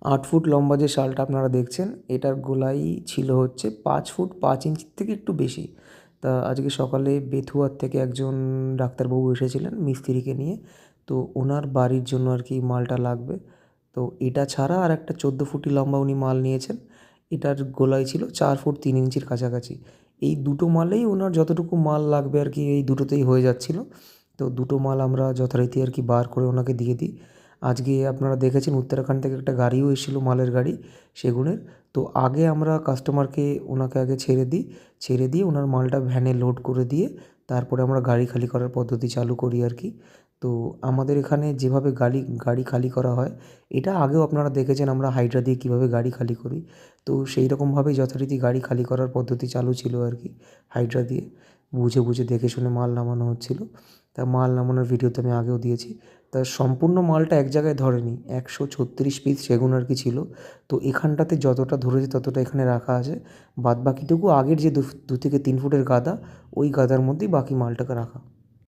8 foot লম্বা যে শালটা আপনারা দেখছেন, এটার গোলাই ছিল হচ্ছে 5 ফুট 5 ইঞ্চির থেকে একটু বেশি। তা আজকে সকালে বেথুয়ার থেকে একজন ডাক্তারবাবু এসেছিলেন মিস্ত্রিকে নিয়ে। তো ওনার বাড়ির জন্য আর কি মালটা লাগবে। তো এটা ছাড়া আর একটা 14 ফুটি লম্বা উনি মাল নিয়েছেন। এটার গোলাই ছিল 4 ফুট 3 ইঞ্চির কাছাকাছি। এই দুটো মালেই ওনার যতটুকু মাল লাগবে আর কি এই দুটোতেই হয়ে যাচ্ছিল। তো দুটো মাল আমরা যথারীতি আর কি বার করে ওনাকে দিয়ে দিই। আজকে আপনারা দেখেছেন উত্তরাখণ্ড থেকে একটা গাড়িও এসেছিলো, মালের গাড়ি সেগুনের। তো আগে আমরা কাস্টমারকে ওনাকে আগে ছেড়ে দিই, ছেড়ে দিয়ে ওনার মালটা ভ্যানে লোড করে দিয়ে তারপরে আমরা গাড়ি খালি করার পদ্ধতি চালু করি আর কি। তো আমাদের এখানে যেভাবে গাড়ি খালি করা হয়, এটা আগেও আপনারা দেখেছেন আমরা হাইড্রা দিয়ে কীভাবে গাড়ি খালি করি। তো সেই রকমভাবেই যথারীতি গাড়ি খালি করার পদ্ধতি চালু ছিল আর কি, হাইড্রা দিয়ে বুঝে বুঝে দেখে শুনে মাল নামানো হচ্ছিলো। তা মাল নামানোর ভিডিও তো আমি আগেও দিয়েছি। তা সম্পূর্ণ মালটা এক জায়গায় ধরেনি, 136 পিস সেগুন আর কি ছিল। তো এখানটাতে যতটা ধরেছে ততটা এখানে রাখা আছে, বাদ বাকিটুকু আগের যে 2 থেকে 3 ফুটের গাদা, ওই গাদার মধ্যেই বাকি মালটাকে রাখা।